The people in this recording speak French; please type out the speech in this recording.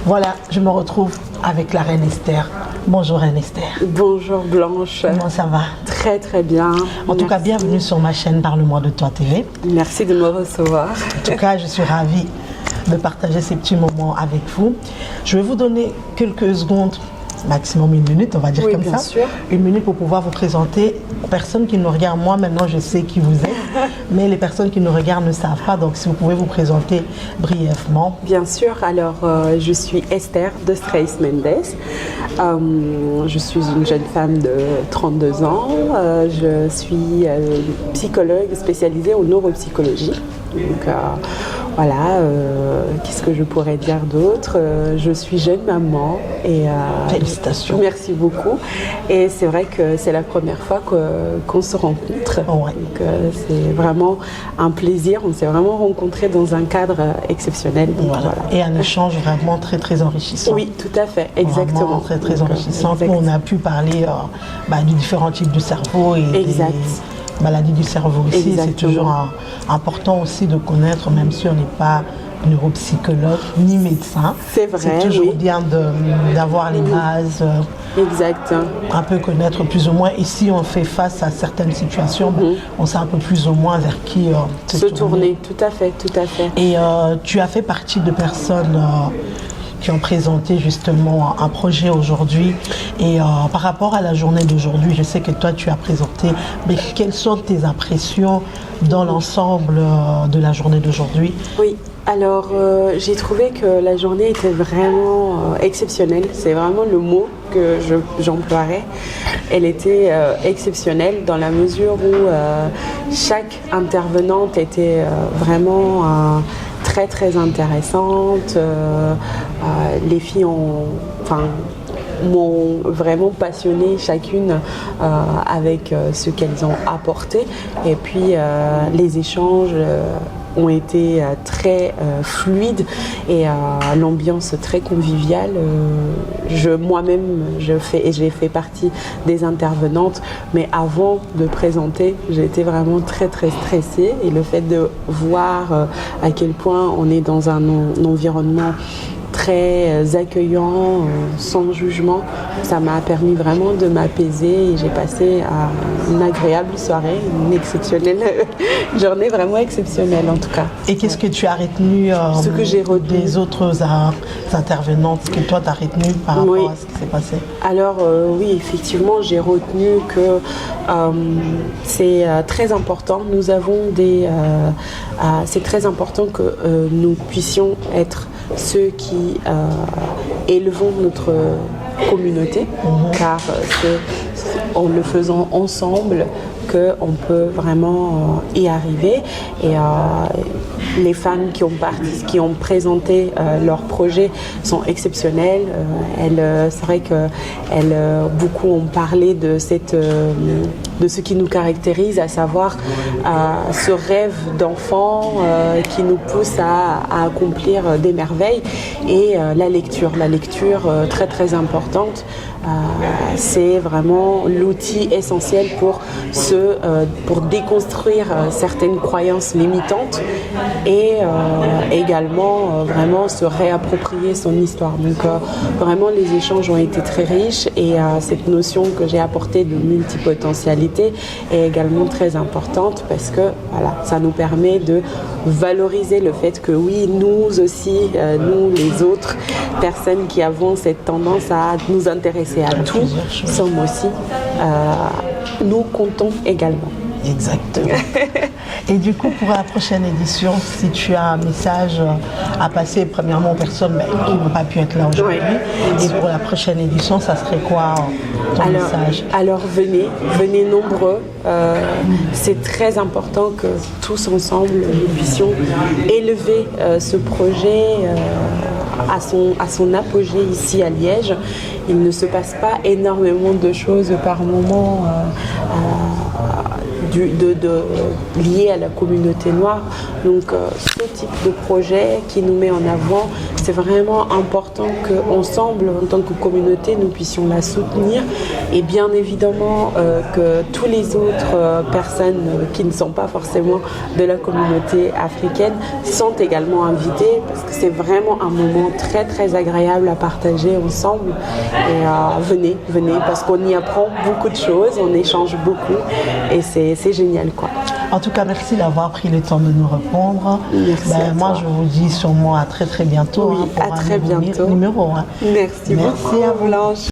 Voilà, je me retrouve avec la reine Esther. Bonjour reine Esther. Bonjour Blanche. Comment ça va? Très très bien. En tout cas, bienvenue sur ma chaîne Parle-moi de toi TV. Merci de me recevoir. En tout cas, je suis ravie de partager ces petits moments avec vous. Je vais vous donner quelques secondes, maximum une minute, on va dire comme ça. Sûr. Une minute pour pouvoir vous présenter aux personnes qui nous regardent. Moi, maintenant, je sais qui vous êtes, mais les personnes qui nous regardent ne savent pas. Donc, si vous pouvez vous présenter brièvement. Bien sûr. Alors, je suis Esther de Streis Mendes. Je suis une jeune femme de 32 ans. Je suis psychologue spécialisée en neuropsychologie. Donc, voilà, qu'est-ce que je pourrais dire d'autre? Je suis jeune maman et Félicitations. Merci beaucoup. Et c'est vrai que c'est la première fois qu'on se rencontre. Ouais. Donc c'est vraiment un plaisir. On s'est vraiment rencontrés dans un cadre exceptionnel. Donc, Voilà. Et un échange vraiment très très enrichissant. Oui, tout à fait, exactement. Vraiment très très enrichissant. Exact. On a pu parler du différents types de cerveau et Exact. des maladies du cerveau aussi. Exactement. C'est toujours important aussi de connaître, même si on n'est pas neuropsychologue ni médecin. C'est vrai, C'est toujours oui. bien d'avoir les bases, Exact. un peu connaître plus ou moins. Ici, on fait face à certaines situations, on sait un peu plus ou moins vers qui Se tourner, tout à fait, tout à fait. Et tu as fait partie de personnes qui ont présenté justement un projet aujourd'hui. Et par rapport à la journée d'aujourd'hui, je sais que toi tu as présenté, mais quelles sont tes impressions dans l'ensemble de la journée d'aujourd'hui? Oui. Alors, j'ai trouvé que la journée était vraiment exceptionnelle. C'est vraiment le mot que j'emploierais. Elle était exceptionnelle dans la mesure où chaque intervenante était vraiment très très intéressante. Les filles m'ont vraiment passionnée chacune avec ce qu'elles ont apporté. Et puis les échanges ont été très fluides et l'ambiance très conviviale. Moi-même, j'ai fait partie des intervenantes, mais avant de présenter, j'étais vraiment très très stressée et le fait de voir à quel point on est dans un environnement très accueillant, sans jugement, ça m'a permis vraiment de m'apaiser et j'ai passé une agréable soirée, une exceptionnelle journée, vraiment exceptionnelle en tout cas. Et qu'est-ce que tu as retenu, Ce que j'ai retenu des autres intervenantes, ce que toi tu as retenu par rapport à ce qui s'est passé? Alors oui, effectivement, j'ai retenu que c'est très important. Nous avons c'est très important que nous puissions être ceux qui élevons notre communauté, car c'est en le faisant ensemble qu'on peut vraiment y arriver. Et les femmes qui ont présenté leur projet sont exceptionnelles. C'est vrai que beaucoup ont parlé de ce qui nous caractérise, à savoir ce rêve d'enfant qui nous pousse à accomplir des merveilles. Et la lecture très très importante. C'est vraiment l'outil essentiel pour déconstruire certaines croyances limitantes et également vraiment se réapproprier son histoire. Donc vraiment les échanges ont été très riches et cette notion que j'ai apportée de multipotentialité est également très importante parce que voilà, ça nous permet de valoriser le fait que oui, nous aussi, nous les autres personnes qui avons cette tendance à nous intéresser à tout, sommes aussi, nous comptons également. Exactement. Et du coup, pour la prochaine édition, si tu as un message à passer, premièrement aux personnes qui n'ont pas pu être là aujourd'hui, et pour la prochaine édition, ça serait quoi ton message? Alors venez nombreux. C'est très important que tous ensemble nous puissions élever ce projet à son apogée ici à Liège. Il ne se passe pas énormément de choses par moment liées à la communauté noire. Donc ce type de projet qui nous met en avant c'est vraiment important qu'ensemble, en tant que communauté, nous puissions la soutenir. Et bien évidemment que tous les autres personnes qui ne sont pas forcément de la communauté africaine sont également invitées, parce que c'est vraiment un moment très très agréable à partager ensemble. Et venez, parce qu'on y apprend beaucoup de choses, on échange beaucoup et c'est génial, quoi. En tout cas, merci d'avoir pris le temps de nous répondre. Merci à moi, toi. je vous dis sûrement à très très bientôt. Oui, pour à un très nouveau bientôt. numéro. Merci beaucoup, à vous. Blanche.